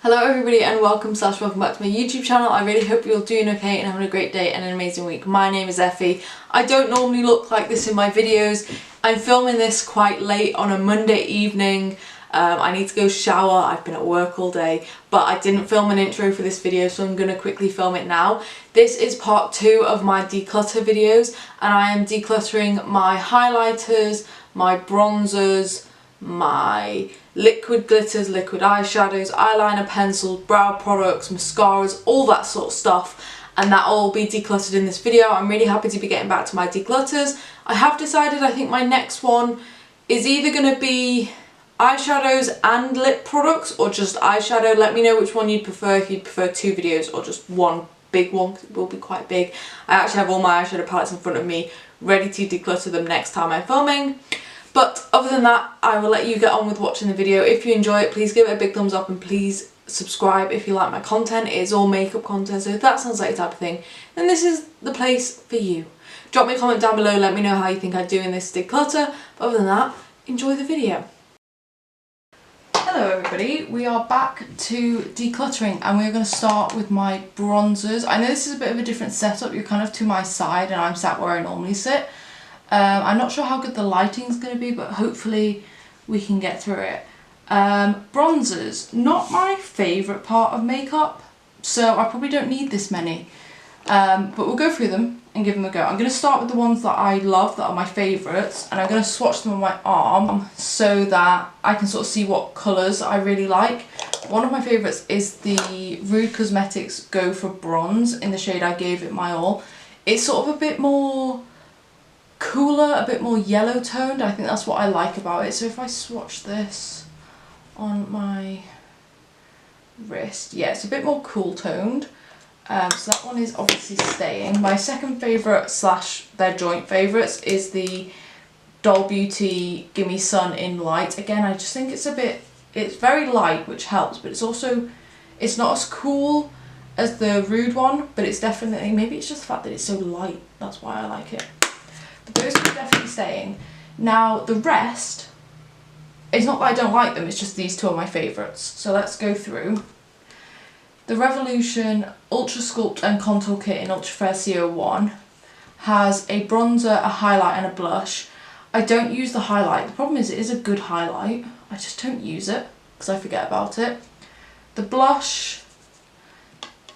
Hello everybody and welcome back to my YouTube channel. I really hope you're doing okay and having a great day and an amazing week. My name is Effy. I don't normally look like this in my videos. I'm filming this quite late on a Monday evening. I need to go shower. I've been at work all day, but I didn't film an intro for this video, so I'm going to quickly film it now. This is part 2 of my declutter videos, and I am decluttering my highlighters, my bronzers, my liquid glitters, liquid eyeshadows, eyeliner, pencils, brow products, mascaras, all that sort of stuff, and that will all be decluttered in this video. I'm really happy to be getting back to my declutters. I have decided I think my next one is either going to be eyeshadows and lip products or just eyeshadow. Let me know which one you'd prefer, if you'd prefer 2 videos or just one big one, because it will be quite big. I actually have all my eyeshadow palettes in front of me ready to declutter them next time I'm filming. But other than that, I will let you get on with watching the video. If you enjoy it, please give it a big thumbs up and please subscribe if you like my content. It is all makeup content, so if that sounds like your type of thing, then this is the place for you. Drop me a comment down below, let me know how you think I do in this declutter. But other than that, enjoy the video. Hello everybody, we are back to decluttering and we're going to start with my bronzers. I know this is a bit of a different setup, you're kind of to my side and I'm sat where I normally sit. I'm not sure how good the lighting's going to be, but hopefully we can get through it. Bronzers, not my favourite part of makeup, so I probably don't need this many. But we'll go through them and give them a go. I'm going to start with the ones that I love, that are my favourites, and I'm going to swatch them on my arm so that I can sort of see what colours I really like. One of my favourites is the MUA Cosmetics Go for Bronze in the shade I Gave It My All. It's sort of a bit more cooler, a bit more yellow toned. I think that's what I like about it. So if I swatch this on my wrist, yeah, it's a bit more cool toned. So that one is obviously staying. My second favourite slash their joint favourites is the Doll Beauty Gimme Sun in Light. Again, I just think it's very light, which helps, but it's not as cool as the Rude one, but it's definitely, maybe it's just the fact that it's so light, that's why I like it. Those are definitely staying. Now the rest, it's not that I don't like them, it's just these 2 are my favourites. So let's go through. The Revolution Ultra Sculpt and Contour Kit in Ultra Fair CO1 has a bronzer, a highlight and a blush. I don't use the highlight. The problem is it is a good highlight. I just don't use it because I forget about it. The blush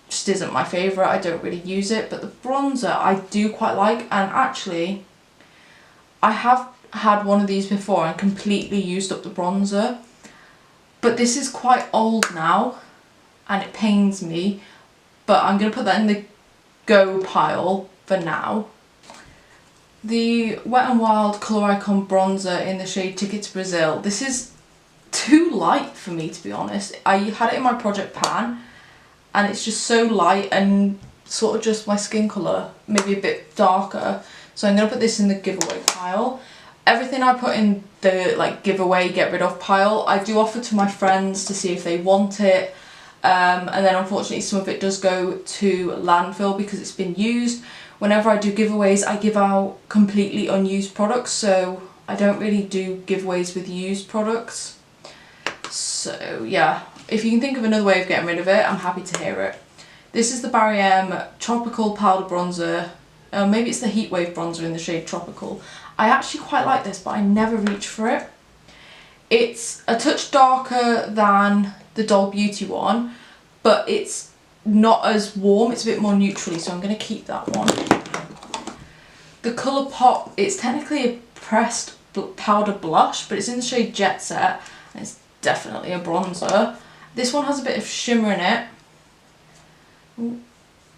just isn't my favourite. I don't really use it, but the bronzer I do quite like, and actually I have had one of these before and completely used up the bronzer, but this is quite old now and it pains me, but I'm going to put that in the go pile for now. The Wet n Wild Colour Icon bronzer in the shade Ticket to Brazil. This is too light for me, to be honest. I had it in my project pan and it's just so light and sort of just my skin colour, maybe a bit darker. So I'm going to put this in the giveaway pile. Everything I put in the giveaway get rid of pile, I do offer to my friends to see if they want it. And then unfortunately some of it does go to landfill because it's been used. Whenever I do giveaways, I give out completely unused products, so I don't really do giveaways with used products. So yeah, if you can think of another way of getting rid of it, I'm happy to hear it. This is the Barry M Tropical Powder Bronzer. Maybe it's the Heatwave bronzer in the shade Tropical. I actually quite like this, but I never reach for it. It's a touch darker than the Doll Beauty one, but it's not as warm, it's a bit more neutrally, so I'm going to keep that one. The Colourpop, it's technically a pressed powder blush, but it's in the shade Jet Set, and it's definitely a bronzer. This one has a bit of shimmer in it.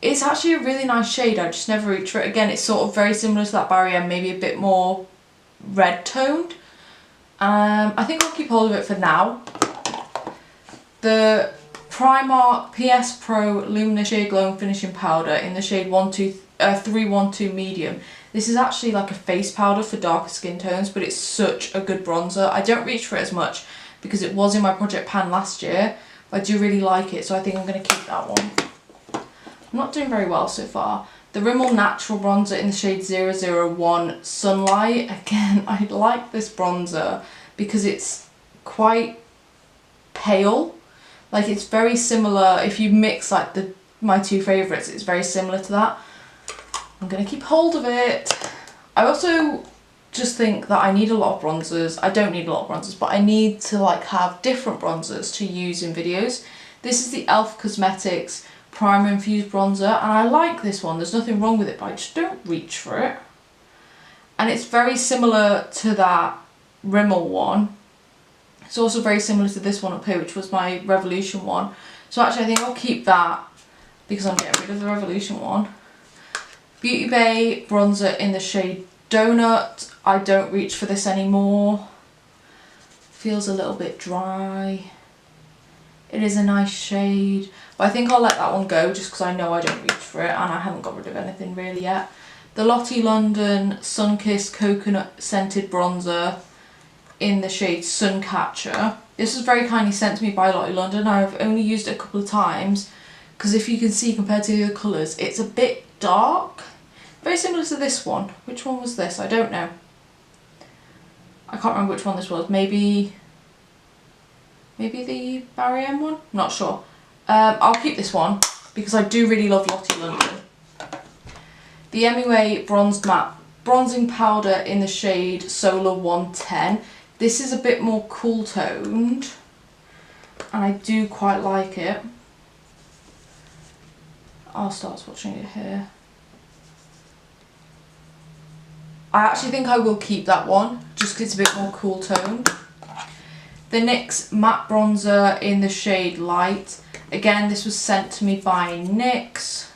It's actually a really nice shade, I just never reach for it. Again, it's sort of very similar to that Barry M, maybe a bit more red toned. I think I'll keep hold of it for now. The Primark PS Pro Luminous Shade Glowing Finishing Powder in the shade 312 Medium. This is actually like a face powder for darker skin tones, but it's such a good bronzer. I don't reach for it as much because it was in my project pan last year, but I do really like it, so I think I'm going to keep that one. I'm not doing very well so far. The Rimmel Natural Bronzer in the shade 001 Sunlight. Again, I like this bronzer because it's quite pale, Like it's very similar, if you mix like my two favourites, it's very similar to that. I'm going to keep hold of it. I also just think that I need a lot of bronzers. I don't need a lot of bronzers, but I need to like have different bronzers to use in videos. This is the MUA Cosmetics Primer Infused Bronzer, and I like this one. There's nothing wrong with it, but I just don't reach for it. And it's very similar to that Rimmel one. It's also very similar to this one up here, which was my Revolution one. So actually I think I'll keep that because I'm getting rid of the Revolution one. Beautybay bronzer in the shade Donut. I don't reach for this anymore. Feels a little bit dry. It is a nice shade, but I think I'll let that one go just because I know I don't reach for it and I haven't got rid of anything really yet. The Lottie London Sun-Kissed Coconut Scented Bronzer in the shade Suncatcher. This was very kindly sent to me by Lottie London. I've only used it a couple of times because if you can see compared to the other colours, it's a bit dark. Very similar to this one. Which one was this? I don't know. I can't remember which one this was. Maybe the Barry M one? Not sure. I'll keep this one because I do really love Lottie London. The MUA Bronzed Matte Bronzing Powder in the shade Solar 110. This is a bit more cool toned and I do quite like it. I'll start swatching it here. I actually think I will keep that one just because it's a bit more cool toned. The NYX Matte Bronzer in the shade Light. Again, this was sent to me by NYX.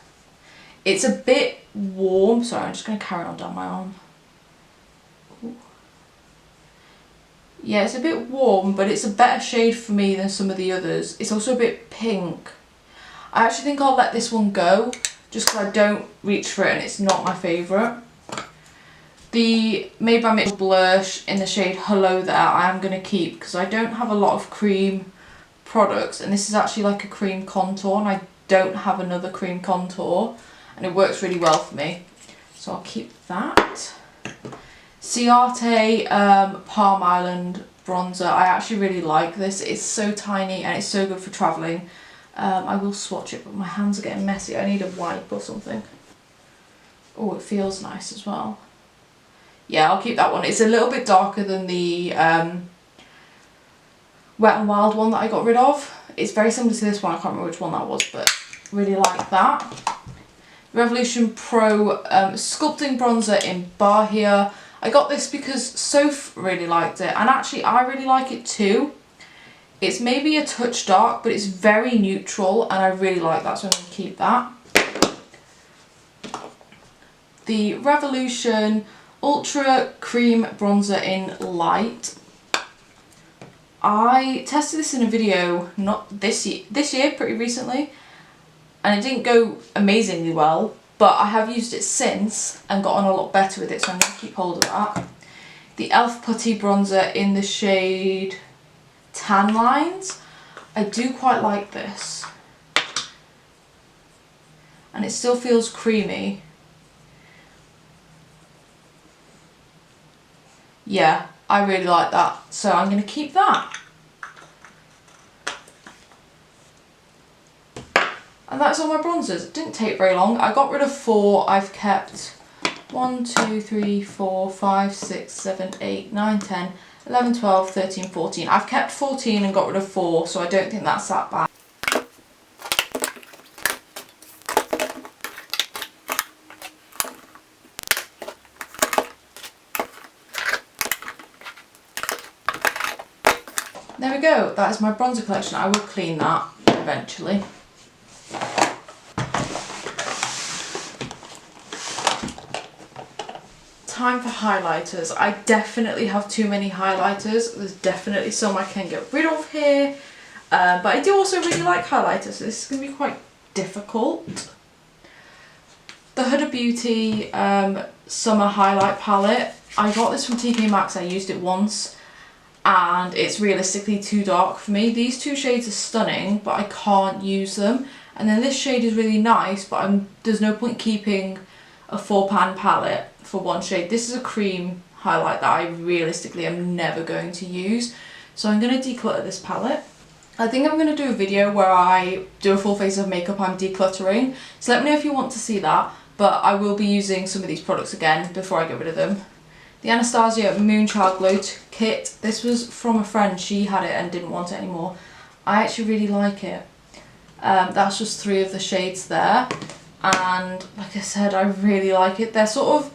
It's a bit warm. Sorry, I'm just going to carry on down my arm. Ooh. Yeah, it's a bit warm, but it's a better shade for me than some of the others. It's also a bit pink. I actually think I'll let this one go just because I don't reach for it and it's not my favourite. The Made by Mitchell Blush in the shade Hello There I am going to keep because I don't have a lot of cream products and this is actually like a cream contour and I don't have another cream contour and it works really well for me. So I'll keep that. Ciate Palm Island Bronzer. I actually really like this. It's so tiny and it's so good for travelling. I will swatch it but my hands are getting messy. I need a wipe or something. Oh, it feels nice as well. Yeah, I'll keep that one. It's a little bit darker than the Wet n Wild one that I got rid of. It's very similar to this one. I can't remember which one that was, but really like that. Revolution Pro Sculpting Bronzer in Bahia. I got this because Soph really liked it, and actually I really like it too. It's maybe a touch dark, but it's very neutral, and I really like that, so I'm going to keep that. The Revolution Ultra Cream Bronzer in Light. I tested this in a video not this year pretty recently and it didn't go amazingly well, but I have used it since and gotten a lot better with it, so I'm going to keep hold of that. The e.l.f. Putty Bronzer in the shade Tan Lines. I do quite like this and it still feels creamy. Yeah, I really like that, so I'm going to keep that. And that's all my bronzers. It didn't take very long. I got rid of 4. I've kept 1, 2, 3, 4, 5, 6, 7, 8, 9, 10, 11, 12, 13, 14. I've kept 14 and got rid of 4, so I don't think that's that bad. There we go, that is my bronzer collection. I will clean that eventually. Time for highlighters. I definitely have too many highlighters. There's definitely some I can get rid of here. But I do also really like highlighters, so this is going to be quite difficult. The Huda Beauty Summer Highlight Palette. I got this from TK Maxx, I used it once. And it's realistically too dark for me. These two shades are stunning, but I can't use them. And then this shade is really nice, but there's no point keeping a 4-pan palette for one shade. This is a cream highlight that I realistically am never going to use. So I'm going to declutter this palette. I think I'm going to do a video where I do a full face of makeup I'm decluttering, so let me know if you want to see that, but I will be using some of these products again before I get rid of them. The Anastasia Moonchild Glow Kit, this was from a friend, she had it and didn't want it anymore. I actually really like it. That's just 3 of the shades there, and like I said, I really like it. They're sort of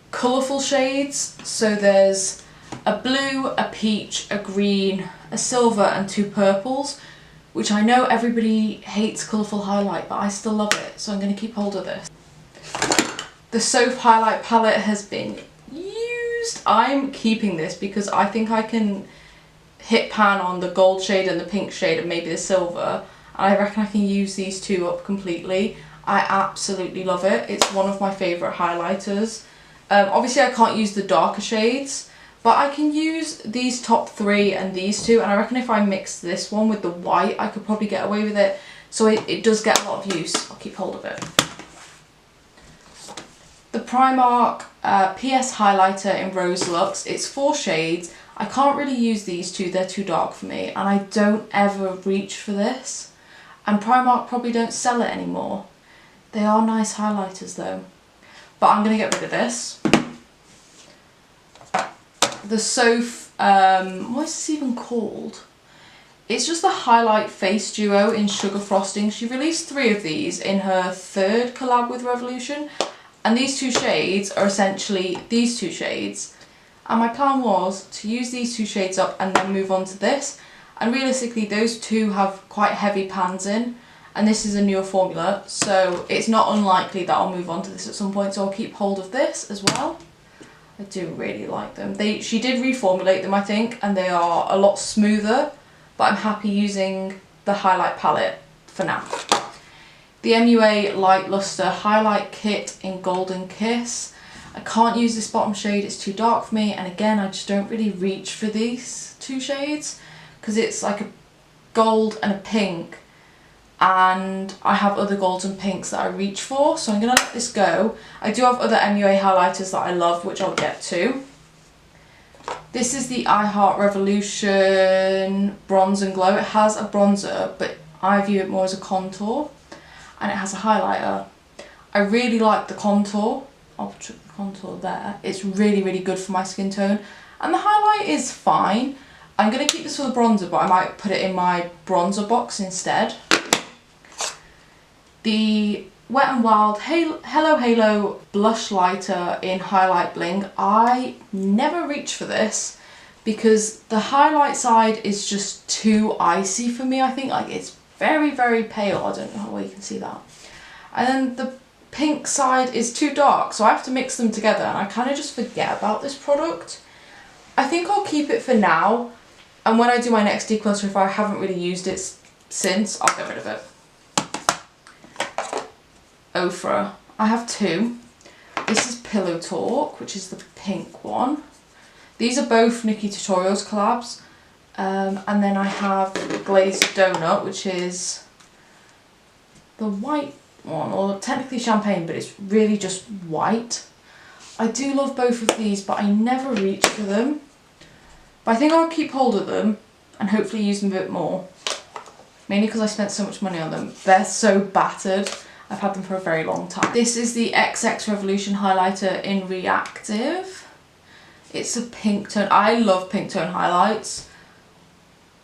colourful shades, so there's a blue, a peach, a green, a silver and 2 purples, which I know everybody hates colourful highlight, but I still love it, so I'm going to keep hold of this. The Soph highlight palette has been used. I'm keeping this because I think I can hit pan on the gold shade and the pink shade and maybe the silver, and I reckon I can use these 2 up completely. I absolutely love it. It's one of my favourite highlighters. Obviously I can't use the darker shades, but I can use these top 3 and these 2, and I reckon if I mix this one with the white I could probably get away with it, so it does get a lot of use. I'll keep hold of it. The Primark PS highlighter in Rose Luxe, it's 4 shades. I can't really use these 2, they're too dark for me, and I don't ever reach for this, and Primark probably don't sell it anymore. They are nice highlighters though, but I'm going to get rid of this. The Soph, what is this even called? It's just the Highlight Face Duo in Sugar Frosting. She released 3 of these in her 3rd collab with Revolution, and these 2 shades are essentially these 2 shades, and my plan was to use these 2 shades up and then move on to this, and realistically those 2 have quite heavy pans in, and this is a newer formula, so it's not unlikely that I'll move on to this at some point, so I'll keep hold of this as well. I do really like them. She did reformulate them, I think, and they are a lot smoother, but I'm happy using the highlight palette for now. The MUA Light Luster Highlight Kit in Golden Kiss. I can't use this bottom shade, it's too dark for me, and again I just don't really reach for these 2 shades because it's like a gold and a pink, and I have other golds and pinks that I reach for, so I'm going to let this go. I do have other MUA highlighters that I love, which I'll get to. This is the I Heart Revolution Bronze and Glow. It has a bronzer, but I view it more as a contour, and it has a highlighter. I really like the contour. I'll put the contour there. It's really, really good for my skin tone, and the highlight is fine. I'm going to keep this for the bronzer, but I might put it in my bronzer box instead. The Wet n Wild Hello Halo Blush Lighter in Highlight Bling. I never reach for this because the highlight side is just too icy for me. I think like it's very, very pale. I don't know where you can see that. And then the pink side is too dark, so I have to mix them together, and I kind of just forget about this product. I think I'll keep it for now, and when I do my next declutter, if I haven't really used it since, I'll get rid of it. Ofra. I have 2. This is Pillow Talk, which is the pink one. These are both Nikki Tutorials collabs. And then I have Glazed Donut, which is the white one, or technically champagne, but it's really just white. I do love both of these, but I never reach for them. But I think I'll keep hold of them and hopefully use them a bit more. Mainly because I spent so much money on them. They're so battered. I've had them for a very long time. This is the XX Revolution highlighter in Reactive. It's a pink tone. I love pink tone highlights.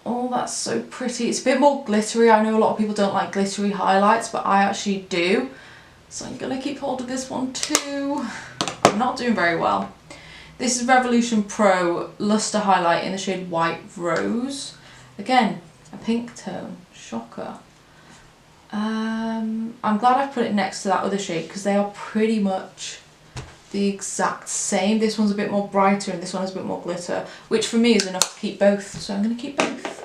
Oh, that's so pretty. It's a bit more glittery. I know a lot of people don't like glittery highlights, but I actually do. So I'm going to keep hold of this one too. I'm not doing very well. This is Revolution Pro Luster Highlight in the shade White Rose. Again, a pink tone. Shocker. I'm glad I put it next to that other shade because they are pretty much the exact same. This one's a bit more brighter and this one has a bit more glitter, which for me is enough to keep both, so I'm going to keep both.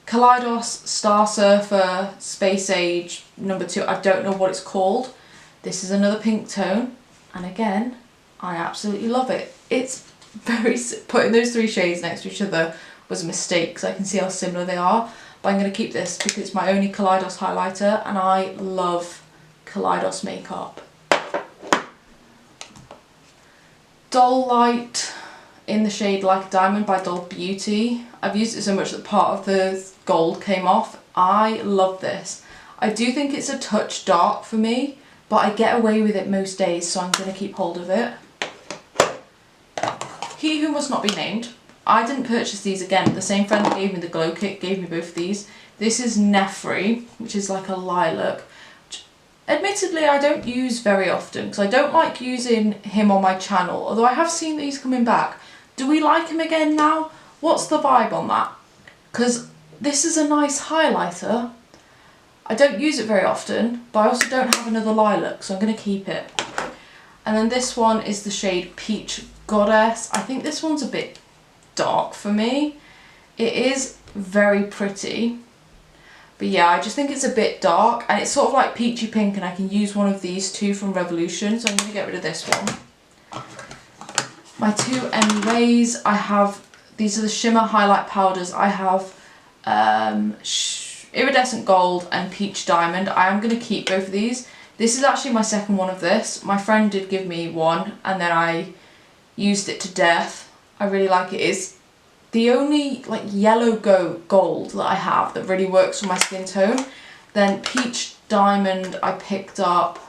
Kaleidos Star Surfer Space Age number 2. I don't know what it's called. This is another pink tone, and again, I absolutely love it. It's very, putting those 3 shades next to each other was a mistake because I can see how similar they are. But I'm going to keep this because it's my only Kaleidos highlighter, and I love Kaleidos makeup. Doll Light in the shade Like a Diamond by Doll Beauty. I've used it so much that part of the gold came off. I love this. I do think it's a touch dark for me, but I get away with it most days, so I'm going to keep hold of it. He Who Must Not Be Named. I didn't purchase these again. The same friend that gave me the glow kit gave me both of these. This is Nefri, which is like a lilac. Which, admittedly, I don't use very often because I don't like using him on my channel, although I have seen that he's coming back. Do we like him again now? What's the vibe on that? Because this is a nice highlighter. I don't use it very often, but I also don't have another lilac, so I'm going to keep it. And then this one is the shade Peach Goddess. I think this one's a bit dark for me. It is very pretty, but yeah, I just think it's a bit dark, and it's sort of like peachy pink, and I can use one of these two from Revolution, so I'm going to get rid of this one. My two MUAs, I have, these are the shimmer highlight powders. I have Iridescent Gold and Peach Diamond. I am going to keep both of these. This is actually my second one of this. My friend did give me one, and then I used it to death. I really like it. It's the only like yellow gold that I have that really works for my skin tone. Then Peach Diamond I picked up.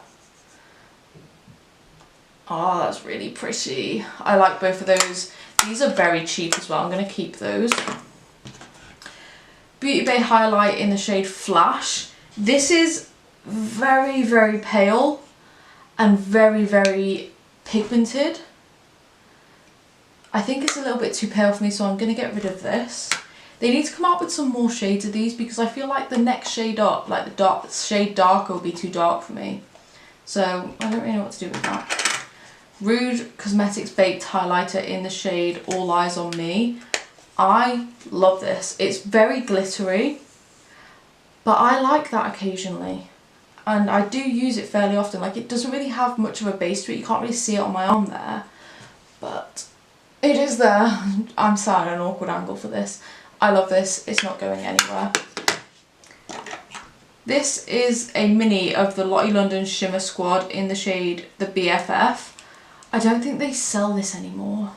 Oh, that's really pretty. I like both of those. These are very cheap as well. I'm going to keep those. Beautybay highlight in the shade Flash. This is very, very pale and very, very pigmented. I think it's a little bit too pale for me, so I'm going to get rid of this. They need to come out with some more shades of these because I feel like the next shade up, like the shade darker, will be too dark for me. So I don't really know what to do with that. Rude Cosmetics Baked Highlighter in the shade All Eyes on Me. I love this. It's very glittery, but I like that occasionally. And I do use it fairly often. Like, it doesn't really have much of a base to it. You can't really see it on my arm there, but it is there. I'm sat at an awkward angle for this. I love this. It's not going anywhere. This is a mini of the Lottie London Shimmer Squad in the shade the BFF. I don't think they sell this anymore.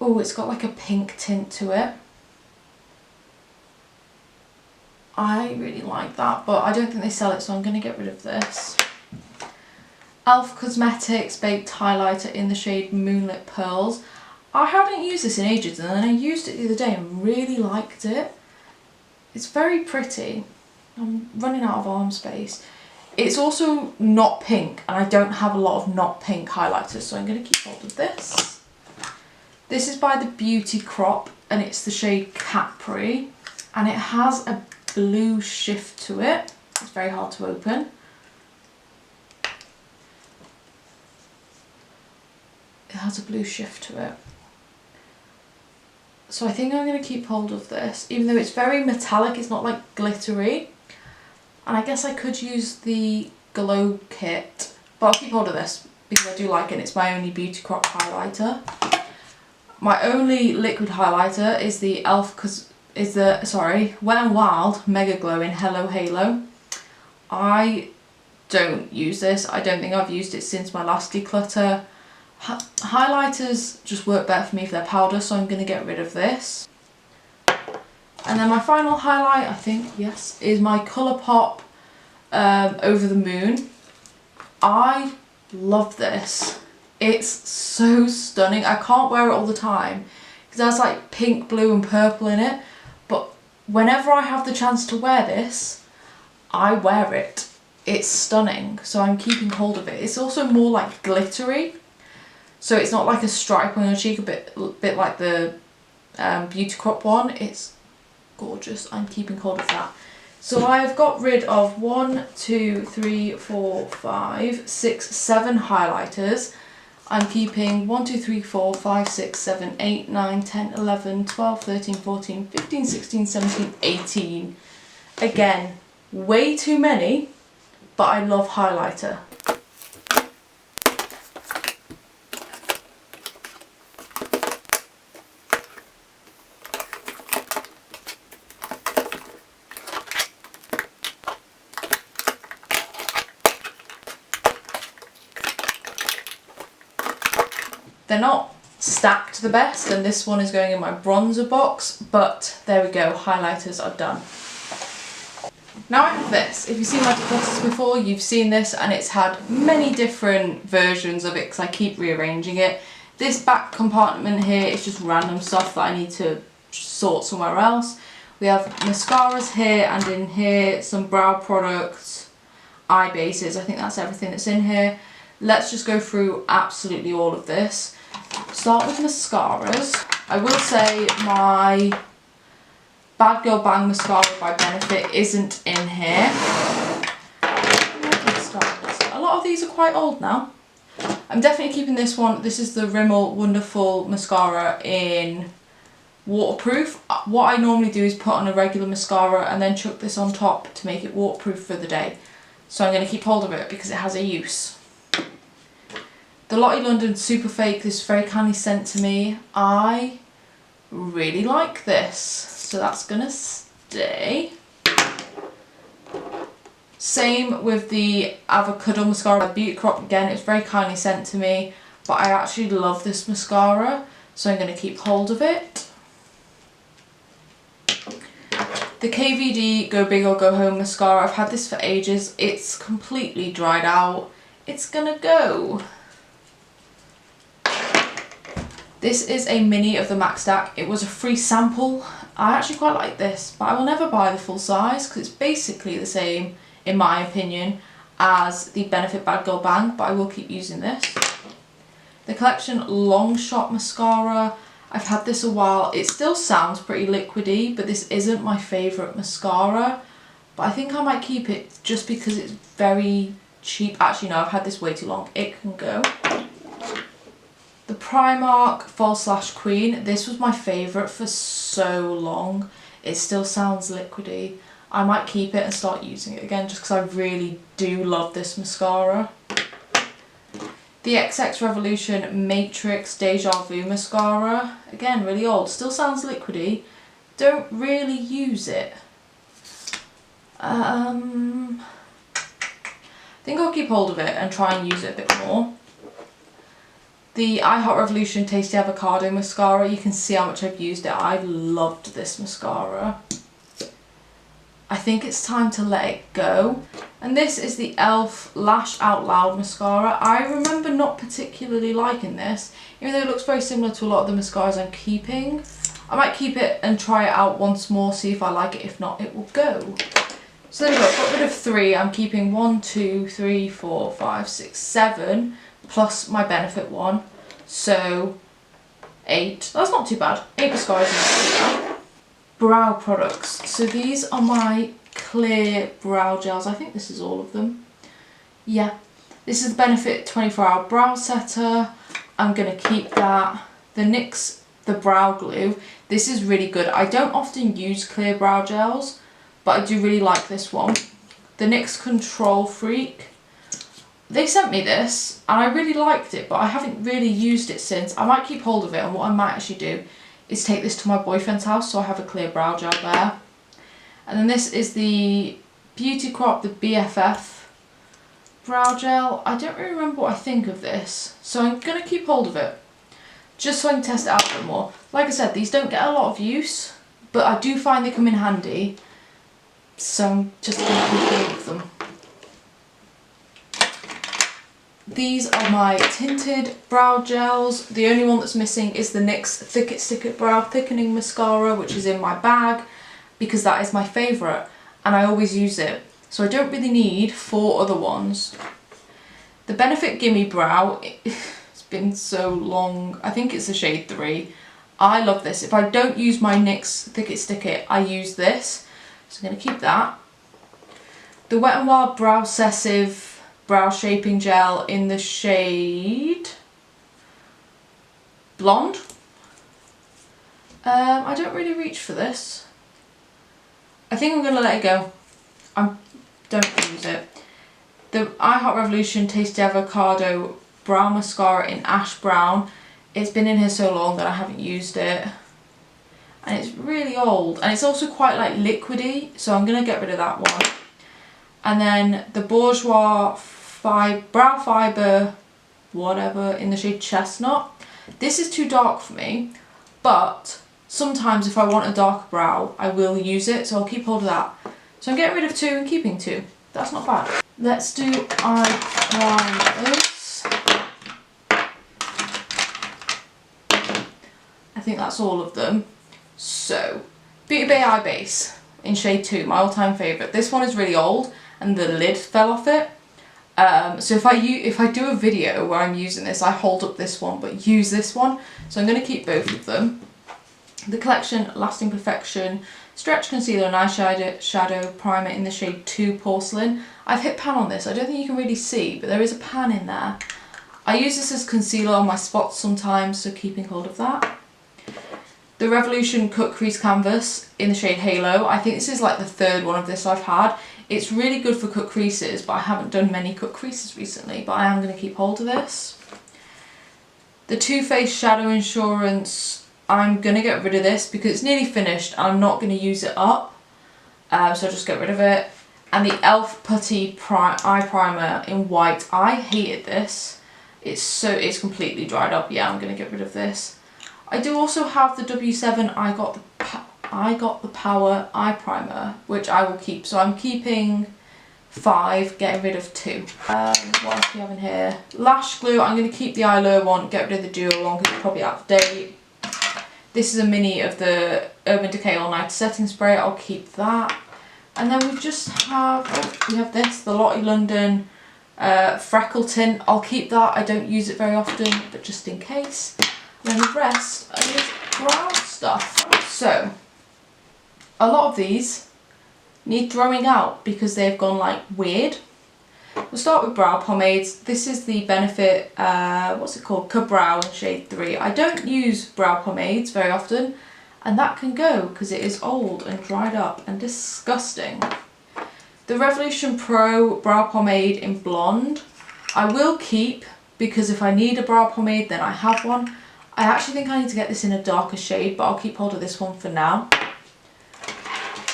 Oh, it's got like a pink tint to it. I really like that, but I don't think they sell it, so I'm going to get rid of this. Elf Cosmetics Baked Highlighter in the shade Moonlit Pearls. I haven't used this in ages, and then I used it the other day and really liked it. It's very pretty. I'm running out of arm space. It's also not pink, and I don't have a lot of not pink highlighters, so I'm going to keep hold of this. This is by the Beauty Crop, and it's the shade Capri, and it has a blue shift to it. It's very hard to open. It has a blue shift to it. So I think I'm going to keep hold of this, even though it's very metallic. It's not like glittery. And I guess I could use the glow kit, but I'll keep hold of this because I do like it. It's my only Beauty Crop highlighter. My only liquid highlighter is the Wet n Wild Mega Glow in Hello Halo. I don't use this. I don't think I've used it since my last declutter. Highlighters just work better for me for their powder, so I'm going to get rid of this. And then my final highlight, I think, yes, is my Colourpop Over the Moon. I love this. It's so stunning. I can't wear it all the time because it has like pink, blue and purple in it. But whenever I have the chance to wear this, I wear it. It's stunning. So I'm keeping hold of it. It's also more like glittery. So it's not like a stripe on your cheek, a bit like the Beauty Crop one. It's gorgeous. I'm keeping hold of that. So I've got rid of 1, 2, 3, 4, 5, 6, 7 highlighters. I'm keeping 1, 2, 3, 4, 5, 6, 7, 8, 9, 10, 11, 12, 13, 14, 15, 16, 17, 18. Again, way too many, but I love highlighter. They're not stacked the best, and this one is going in my bronzer box, but there we go, highlighters are done. Now I have this. If you've seen my declutters before, you've seen this, and it's had many different versions of it because I keep rearranging it. This back compartment here is just random stuff that I need to sort somewhere else. We have mascaras here, and in here some brow products, eye bases. I think that's everything that's in here. Let's just go through absolutely all of this. Start with mascaras. I will say my Bad Girl Bang mascara by Benefit isn't in here. A lot of these are quite old now. I'm definitely keeping this one. This is the Rimmel Wonderful Mascara in waterproof. What I normally do is put on a regular mascara and then chuck this on top to make it waterproof for the day. So I'm going to keep hold of it because it has a use. The Lottie London Super Fake, this very kindly sent to me. I really like this, so that's gonna stay. Same with the Avocado Mascara by Beautybay. Again, it's very kindly sent to me, but I actually love this mascara, so I'm gonna keep hold of it. The KVD Go Big or Go Home mascara, I've had this for ages. It's completely dried out. It's gonna go. This is a mini of the MAC stack. It was a free sample. I actually quite like this, but I will never buy the full size because it's basically the same, in my opinion, as the Benefit Bad Girl Bang, but I will keep using this. The Collection Long Shot Mascara. I've had this a while. It still sounds pretty liquidy, but this isn't my favourite mascara. But I think I might keep it just because it's very cheap. Actually, no, I've had this way too long. It can go. The Primark False Lash Queen. This was my favourite for so long. It still sounds liquidy. I might keep it and start using it again just because I really do love this mascara. The XX Revolution Matrix Deja Vu Mascara. Again, really old. Still sounds liquidy. Don't really use it. I think I'll keep hold of it and try and use it a bit more. The iHeart Revolution Tasty Avocado Mascara. You can see how much I've used it. I loved this mascara. I think it's time to let it go. And this is the e.l.f. Lash Out Loud Mascara. I remember not particularly liking this, even though it looks very similar to a lot of the mascaras I'm keeping. I might keep it and try it out once more, see if I like it. If not, it will go. So there we go, I've got rid of 3. I'm keeping 1, 2, 3, 4, 5, 6, 7, plus my Benefit one. So 8. That's not too bad. 8 mascaras is not too bad. Brow products. So these are my clear brow gels. I think this is all of them. Yeah. This is the Benefit 24-hour brow setter. I'm going to keep that. The NYX, the brow glue. This is really good. I don't often use clear brow gels, but I do really like this one. The NYX Control Freak. They sent me this and I really liked it, but I haven't really used it since. I might keep hold of it, and what I might actually do is take this to my boyfriend's house so I have a clear brow gel there. And then this is the Beautybay, the BFF brow gel. I don't really remember what I think of this, so I'm going to keep hold of it just so I can test it out a bit more. Like I said, these don't get a lot of use, but I do find they come in handy, so I'm just going to keep hold of them. These are my tinted brow gels. The only one that's missing is the NYX Thick It Stick It Brow Thickening Mascara, which is in my bag because that is my favourite and I always use it. So I don't really need 4 other ones. The Benefit Gimme Brow, it's been so long. I think it's the shade 3. I love this. If I don't use my NYX Thick It Stick It, I use this. So I'm going to keep that. The Wet n Wild Brow Obsessive Brow Shaping Gel in the shade Blonde. I don't really reach for this. I think I'm going to let it go. I don't use it. The iHeart Revolution Tasty Avocado Brow Mascara in Ash Brown. It's been in here so long that I haven't used it. And it's really old. And it's also quite like liquidy, so I'm going to get rid of that one. And then the Bourjois Brow Fibre, whatever, in the shade Chestnut. This is too dark for me, but sometimes if I want a darker brow, I will use it, so I'll keep hold of that. So I'm getting rid of 2 and keeping 2. That's not bad. Let's do eyeliners. I think that's all of them. So, Beautybay Eye Base in shade 2, my all-time favourite. This one is really old and the lid fell off it. So if I do a video where I'm using this, I hold up this one but use this one. So I'm going to keep both of them. The Collection Lasting Perfection Stretch Concealer and Eyeshadow Primer in the shade 2 Porcelain. I've hit pan on this. I don't think you can really see, but there is a pan in there. I use this as concealer on my spots sometimes, so keeping hold of that. The Revolution Cut Crease Canvas in the shade Halo. I think this is like the 3rd one of this I've had. It's really good for cut creases, but I haven't done many cut creases recently, but I am going to keep hold of this. The Too Faced Shadow Insurance. I'm going to get rid of this because it's nearly finished and I'm not going to use it up. So I'll just get rid of it. And the e.l.f. Putty Eye Primer in white. I hated this. It's completely dried up. Yeah, I'm going to get rid of this. I do also have the W7 I Got the Power Eye Primer, which I will keep. So I'm keeping 5, getting rid of 2. What else do we have in here? Lash glue. I'm going to keep the Eyelure one, get rid of the dual one because it's probably out of date. This is a mini of the Urban Decay All Night Setting Spray. I'll keep that. And then we just have, we have this, the Lottie London Freckle Tint. I'll keep that. I don't use it very often, but just in case. And then the rest is brow stuff. So, a lot of these need throwing out because they've gone like weird. We'll start with brow pomades. This is the Benefit, what's it called? Ka-Brow in shade 3. I don't use brow pomades very often, and that can go because it is old and dried up and disgusting. The Revolution Pro Brow Pomade in Blonde, I will keep because if I need a brow pomade then I have one. I actually think I need to get this in a darker shade, but I'll keep hold of this one for now.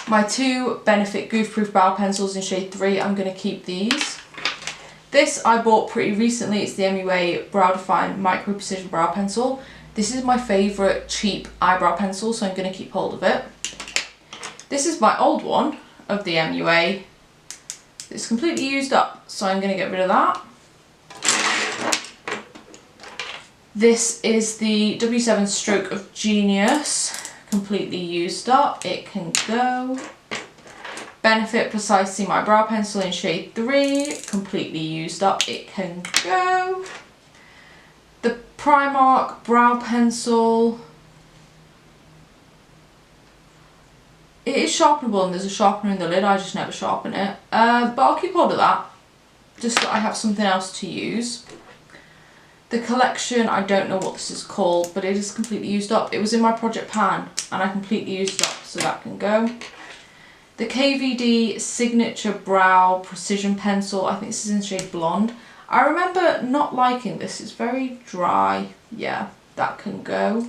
My 2 Benefit Goof Proof Brow Pencils in shade 3, I'm going to keep these. This I bought pretty recently. It's the MUA Brow Define Micro Precision Brow Pencil. This is my favourite cheap eyebrow pencil, so I'm going to keep hold of it. This is my old one of the MUA. It's completely used up, so I'm going to get rid of that. This is the W7 Stroke of Genius, completely used up. It can go. Benefit Precisely My Brow Pencil in shade 3, completely used up. It can go. The Primark Brow Pencil. It is sharpenable and there's a sharpener in the lid. I just never sharpen it. But I'll keep hold of that, just so I have something else to use. The Collection, I don't know what this is called, but it is completely used up. It was in my project pan and I completely used it up, so that can go. The KVD Signature Brow Precision Pencil, I think this is in shade Blonde. I remember not liking this, it's very dry. Yeah, that can go.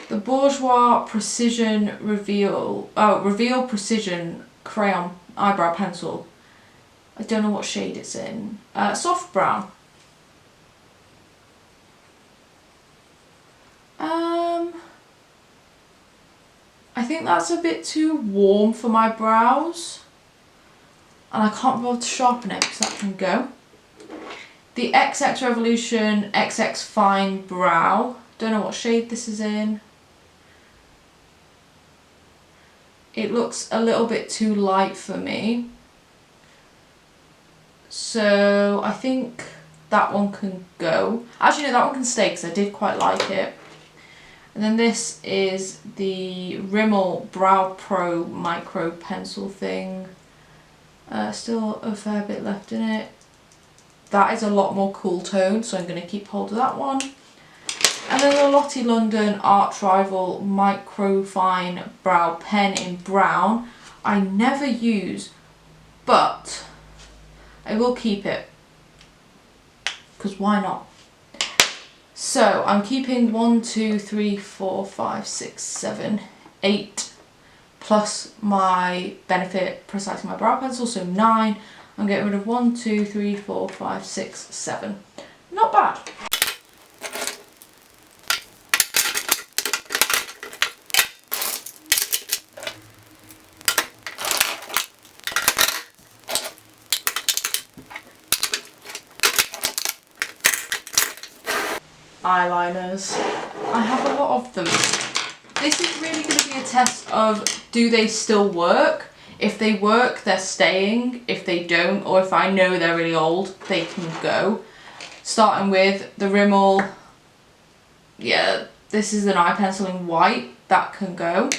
The Bourjois Precision Reveal Precision Crayon Eyebrow Pencil. I don't know what shade it's in. Soft brown. I think that's a bit too warm for my brows. And I can't be able to sharpen it, so that can go. The XX Revolution XX Fine Brow. Don't know what shade this is in. It looks a little bit too light for me. So I think that one can go. Actually no, that one can stay because I did quite like it. And then this is the Rimmel Brow Pro Micro Pencil thing. Still a fair bit left in it. That is a lot more cool tone, so I'm going to keep hold of that one. And then the Lottie London Arch Rival Micro Fine Brow Pen in brown. I never use, but I will keep it, because why not? So I'm keeping 1, 2, 3, 4, 5, 6, 7, 8 plus my Benefit Precisely My Brow Pencil, so 9. I'm getting rid of 1, 2, 3, 4, 5, 6, 7. Not bad. eyeliners. I have a lot of them. This is really going to be a test of, do they still work? If they work, they're staying. If they don't, or if I know they're really old, they can go. Starting with the Rimmel. Yeah, this is an eye pencil in white. That can go.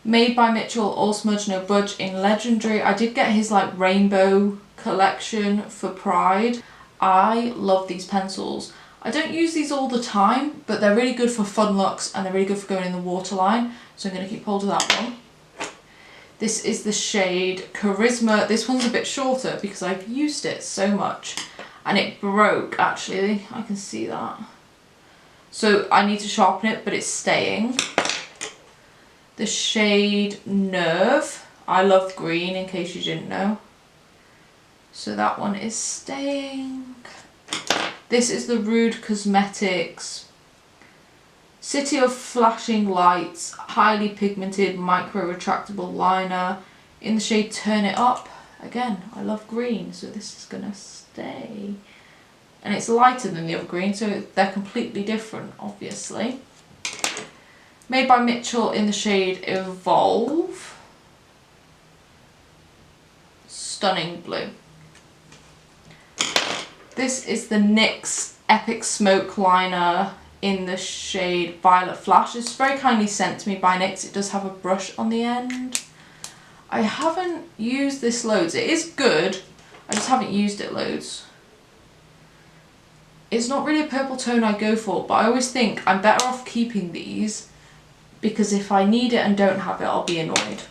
Made by Mitchell, All Smudge No Budge in Legendary. I did get his like rainbow collection for Pride. I love these pencils. I don't use these all the time, but they're really good for fun looks and they're really good for going in the waterline. So I'm going to keep hold of that one. This is the shade Charisma. This one's a bit shorter because I've used it so much. And it broke, actually. I can see that. So I need to sharpen it, but it's staying. The shade Nerve. I love green, in case you didn't know. So that one is staying. This is the Rude Cosmetics City of Flashing Lights Highly Pigmented Micro Retractable Liner in the shade Turn It Up. Again, I love green, so this is gonna stay. And it's lighter than the other green, so they're completely different, obviously. Made by Mitchell in the shade Evolve. Stunning blue. This is the NYX Epic Smoke Liner in the shade Violet Flash. It's very kindly sent to me by NYX. It does have a brush on the end. I haven't used this loads. It is good, I just haven't used it loads. It's not really a purple tone I go for, but I always think I'm better off keeping these because if I need it and don't have it, I'll be annoyed.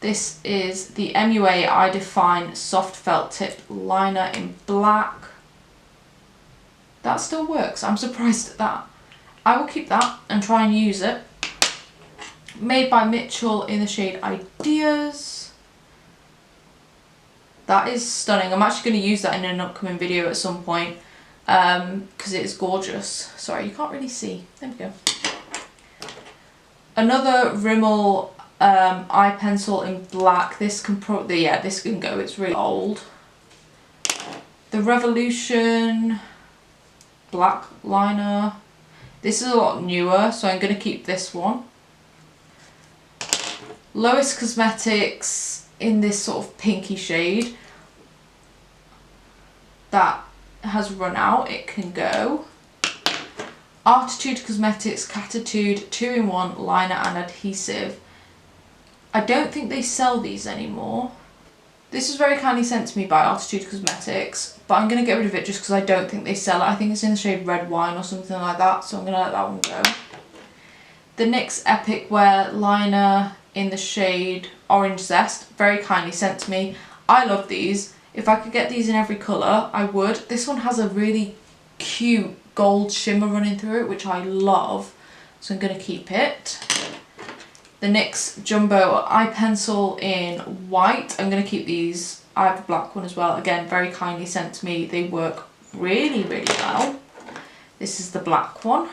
This is the MUA I Define Soft Felt Tip Liner in black. That still works. I'm surprised at that. I will keep that and try and use it. Made by Mitchell in the shade Ideas. That is stunning. I'm actually going to use that in an upcoming video at some point because it is gorgeous. Sorry, you can't really see. There we go. Another Rimmel eye pencil in black. This can probably, yeah, this can go. It's really old. The Revolution black liner. This is a lot newer, so I'm going to keep this one. NYX Cosmetics in this sort of pinky shade. That has run out. It can go. Artitude Cosmetics Catitude 2-in-1 liner and adhesive. I don't think they sell these anymore. This was very kindly sent to me by Artitude Cosmetics, but I'm going to get rid of it just because I don't think they sell it. I think it's in the shade Red Wine or something like that, so I'm going to let that one go. The NYX Epic Wear liner in the shade Orange Zest, very kindly sent to me. I love these. If I could get these in every colour, I would. This one has a really cute gold shimmer running through it, which I love, so I'm going to keep it. The NYX Jumbo Eye Pencil in white. I'm going to keep these. I have the black one as well. Again, very kindly sent to me. They work really, really well. This is the black one.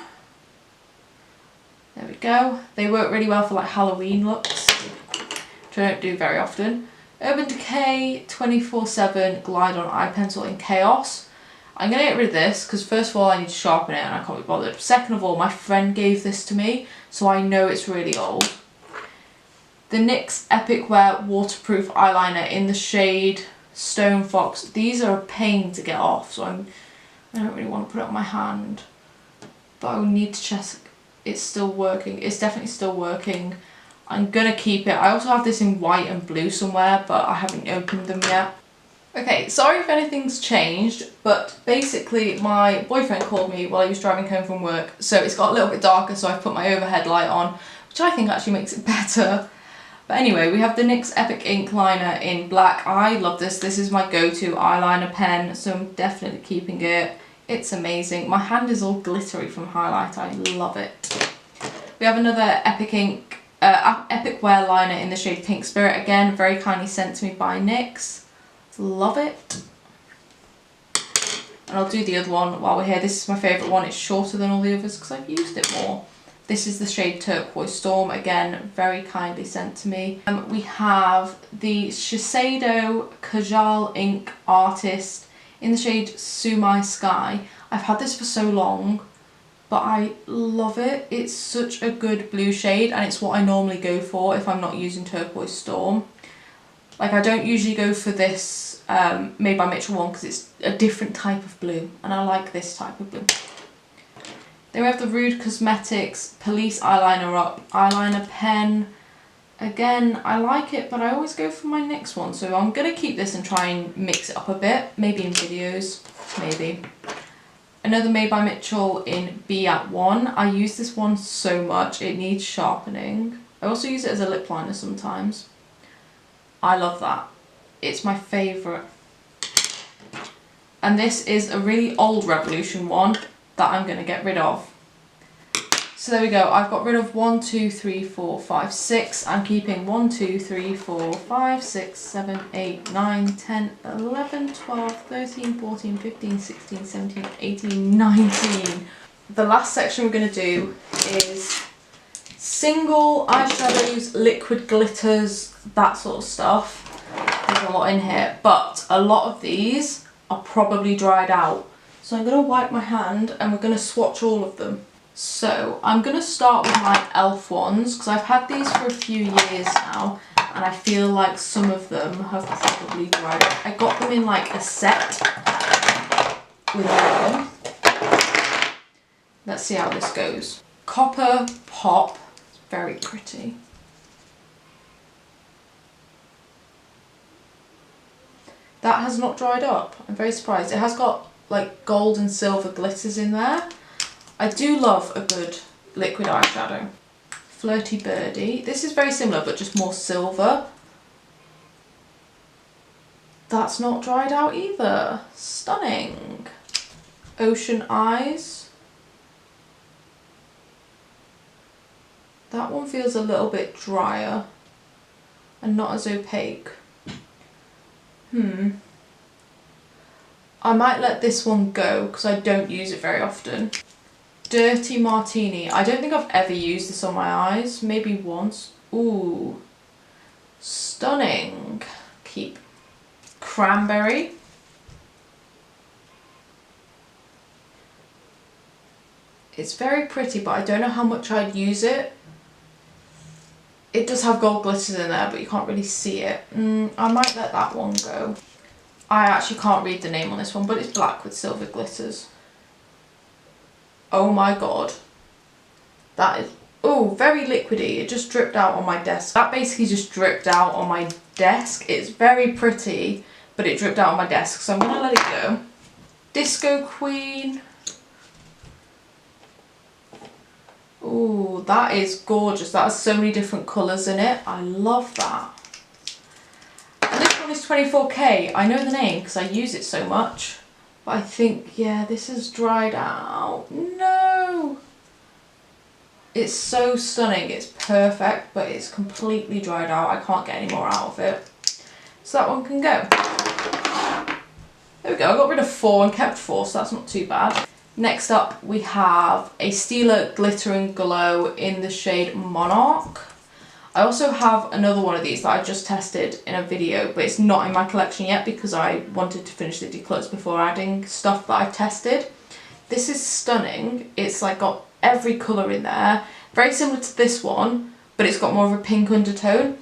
There we go. They work really well for like Halloween looks, which I don't do very often. Urban Decay 24/7 Glide On Eye Pencil in Chaos. I'm going to get rid of this because first of all I need to sharpen it and I can't be bothered. Second of all, my friend gave this to me, so I know it's really old. The NYX Epic Wear Waterproof Eyeliner in the shade Stone Fox. These are a pain to get off, so I don't really want to put it on my hand. But I will need to check it's still working. It's definitely still working. I'm going to keep it. I also have this in white and blue somewhere, but I haven't opened them yet. Okay, sorry if anything's changed, but basically my boyfriend called me while he was driving home from work, so it's got a little bit darker, so I've put my overhead light on, which I think actually makes it better. But anyway, we have the NYX Epic Ink Liner in black. I love this. This is my go-to eyeliner pen, so I'm definitely keeping it. It's amazing. My hand is all glittery from highlight. I love it. We have another Epic Wear liner in the shade Pink Spirit. Again, very kindly sent to me by NYX. Love it. And I'll do the other one while we're here. This is my favourite one. It's shorter than all the others because I've used it more. This is the shade Turquoise Storm. Again, very kindly sent to me. We have the Shiseido Kajal Ink Artist in the shade Sumai Sky. I've had this for so long, but I love it. It's such a good blue shade, and it's what I normally go for if I'm not using Turquoise Storm. Like, I don't usually go for this Made by Mitchell one because it's a different type of blue, and I like this type of blue. Then we have the Rude Cosmetics Police Eyeliner Up eyeliner pen. Again, I like it, but I always go for my NYX one, so I'm going to keep this and try and mix it up a bit, maybe in videos, maybe. Another Made by Mitchell in Be At 1. I use this one so much, it needs sharpening. I also use it as a lip liner sometimes. I love that. It's my favourite. And this is a really old Revolution one that I'm going to get rid of. So there we go, I've got rid of 1, 2, 3, 4, 5, 6. I'm keeping 1, 2, 3, 4, 5, 6, 7, 8, 9, 10, 11, 12, 13, 14, 15, 16, 17, 18, 19. The last section we're going to do is single eyeshadows, liquid glitters, that sort of stuff. There's a lot in here, but a lot of these are probably dried out. So I'm going to wipe my hand and we're going to swatch all of them. So I'm going to start with my e.l.f. ones because I've had these for a few years now and I feel like some of them have probably dried out. I got them in like a set with all of them. Let's see how this goes. Colourpop, it's very pretty. That has not dried up. I'm very surprised. It has got like gold and silver glitters in there. I do love a good liquid eyeshadow. Flirty Birdie. This is very similar but just more silver. That's not dried out either. Stunning. Ocean Eyes. That one feels a little bit drier and not as opaque. I might let this one go because I don't use it very often. Dirty Martini. I don't think I've ever used this on my eyes. Maybe once. Ooh. Stunning. Keep. Cranberry. It's very pretty, but I don't know how much I'd use it. It does have gold glitters in there, but you can't really see it. I might let that one go. I actually can't read the name on this one, but it's black with silver glitters. Oh my god. That is, oh, very liquidy. It just dripped out on my desk. That basically just dripped out on my desk. It's very pretty, but it dripped out on my desk, so I'm going to let it go. Disco Queen. Ooh, that is gorgeous. That has so many different colours in it. I love that. And this one is 24K. I know the name because I use it so much. But I think, yeah, this is dried out. No! It's so stunning. It's perfect, but it's completely dried out. I can't get any more out of it. So that one can go. There we go. I got rid of 4 and kept 4, so that's not too bad. Next up, we have a Stila Glitter and Glow in the shade Monarch. I also have another one of these that I just tested in a video, but it's not in my collection yet because I wanted to finish the declutters before adding stuff that I've tested. This is stunning. It's like got every colour in there. Very similar to this one, but it's got more of a pink undertone.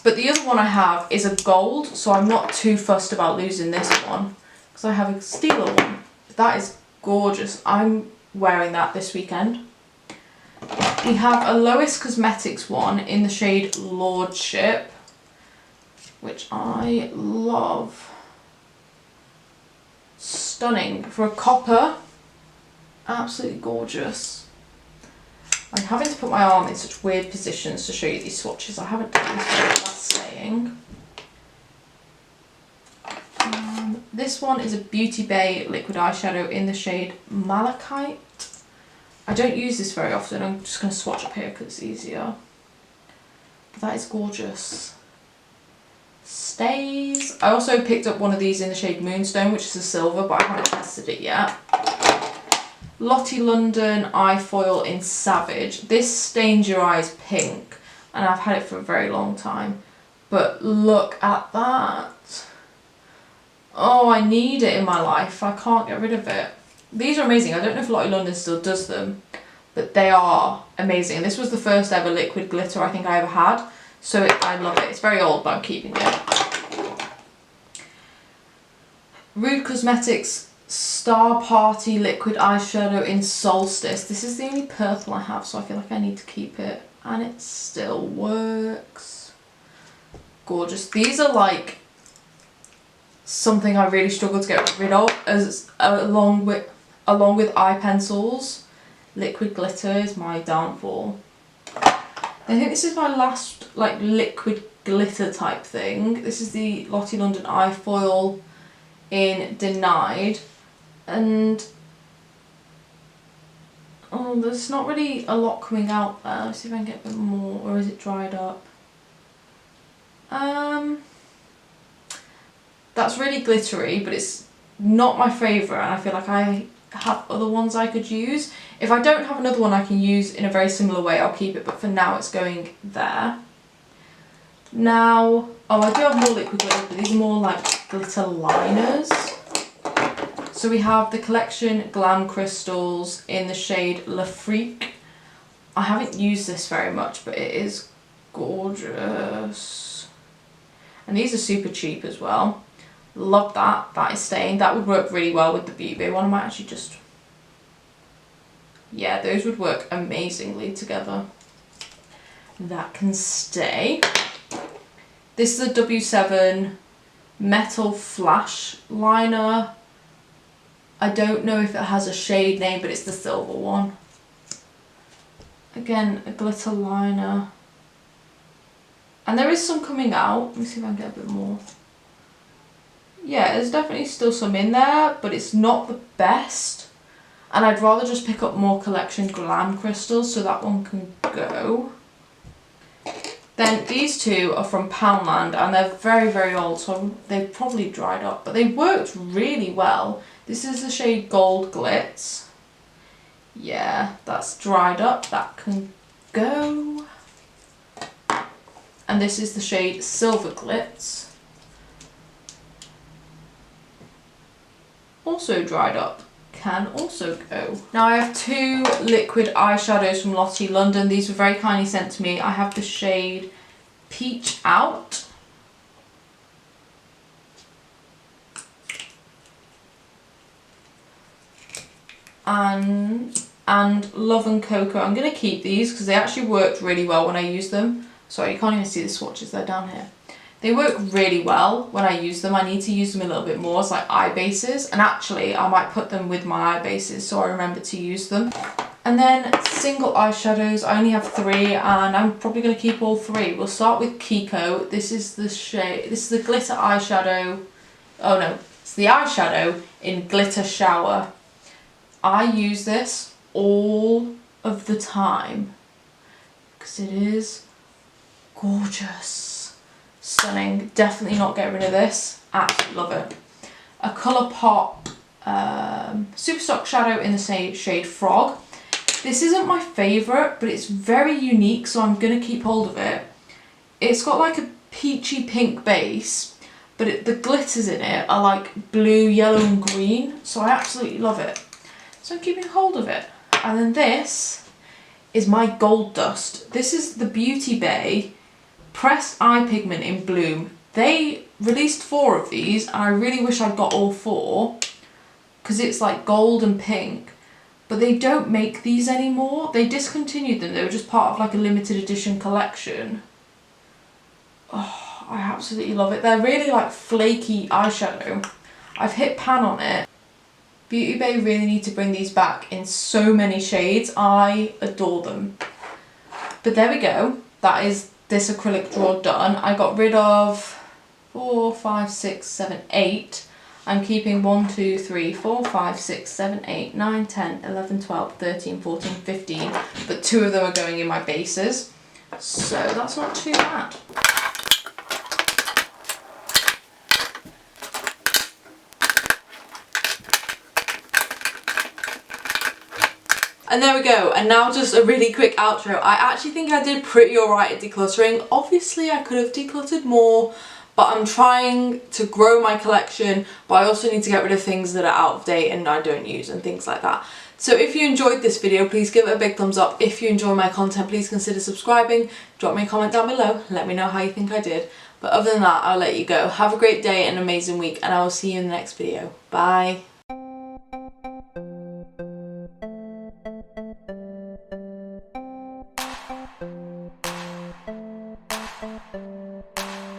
But the other one I have is a gold, so I'm not too fussed about losing this one because I have a Stila one. That is gorgeous. I'm wearing that this weekend. We have a NYX Cosmetics one in the shade Lordship, which I love. Stunning. For a copper, absolutely gorgeous. I'm having to put my arm in such weird positions to show you these swatches. I haven't done this very that's saying. This one is a Beautybay liquid eyeshadow in the shade Malachite. I don't use this very often. I'm just going to swatch up here because it's easier. But that is gorgeous. Stays. I also picked up one of these in the shade Moonstone, which is a silver, but I haven't tested it yet. Lottie London Eye Foil in Savage. This stains your eyes pink, and I've had it for a very long time. But look at that. Oh, I need it in my life. I can't get rid of it. These are amazing. I don't know if Lottie London still does them, but they are amazing. And this was the first ever liquid glitter I think I ever had, so I love it. It's very old, but I'm keeping it. MUA Cosmetics Star Party Liquid Eyeshadow in Solstice. This is the only purple I have, so I feel like I need to keep it. And it still works. Gorgeous. These are like something I really struggle to get rid of, as along with eye pencils. Liquid glitter is my downfall. I think this is my last like liquid glitter type thing. This is the Lottie London Eye Foil in Denied, and oh, there's not really a lot coming out there. Let's see if I can get a bit more, or is it dried up? That's really glittery, but it's not my favourite, and I feel like I have other ones I could use. If I don't have another one I can use in a very similar way, I'll keep it, but for now it's going there. Now, oh, I do have more liquid glitter, but these are more like glitter liners. So we have the collection Glam Crystals in the shade Le Freak. I haven't used this very much, but it is gorgeous. And these are super cheap as well. Love that. That is staying. That would work really well with the Beautybay one. I might actually just... yeah, those would work amazingly together. That can stay. This is a W7 Metal Flash liner. I don't know if it has a shade name, but it's the silver one. Again, a glitter liner. And there is some coming out. Let me see if I can get a bit more. Yeah, there's definitely still some in there, but it's not the best. And I'd rather just pick up more collection Glam Crystals, so that one can go. Then these two are from Poundland, and they're very, very old, so they've probably dried up, but they worked really well. This is the shade Gold Glitz. Yeah, that's dried up, that can go. And this is the shade Silver Glitz. Also dried up, can also go. Now I have two liquid eyeshadows from Lottie London. These were very kindly sent to me. I have the shade Peach Out. And Love and Cocoa. I'm going to keep these because they actually worked really well when I used them. Sorry, you can't even see the swatches, they're down here. They work really well when I use them. I need to use them a little bit more as like eye bases, and actually I might put them with my eye bases so I remember to use them. And then single eyeshadows, I only have 3 and I'm probably going to keep all 3. We'll start with Kiko. This is the shade, this is the glitter eyeshadow, oh no, it's the eyeshadow in Glitter Shower. I use this all of the time because it is gorgeous. Stunning. Definitely not get rid of this. Absolutely love it. A Colourpop Superstock Shadow in the shade Frog. This isn't my favourite, but it's very unique, so I'm going to keep hold of it. It's got like a peachy pink base, but the glitters in it are like blue, yellow and green, so I absolutely love it. So I'm keeping hold of it. And then this is my Gold Dust. This is the Beautybay Pressed Eye Pigment in Bloom. They released 4 of these, and I really wish I'd got all 4, because it's like gold and pink, but they don't make these anymore. They discontinued them. They were just part of like a limited edition collection. Oh, I absolutely love it. They're really like flaky eyeshadow. I've hit pan on it. Beautybay really need to bring these back in so many shades. I adore them. But there we go. That is this acrylic drawer done. I got rid of 4, 5, 6, 7, 8. I'm keeping 1, 2, 3, 4, 5, 6, 7, 8, 9, 10, 11, 12, 13, 14, 15. But 2 of them are going in my bases. So that's not too bad. And there we go, and now just a really quick outro. I actually think I did pretty alright at decluttering. Obviously I could have decluttered more, but I'm trying to grow my collection, but I also need to get rid of things that are out of date and I don't use and things like that. So if you enjoyed this video, please give it a big thumbs up. If you enjoy my content, please consider subscribing. Drop me a comment down below. Let me know how you think I did. But other than that, I'll let you go. Have a great day and an amazing week, and I will see you in the next video. Bye.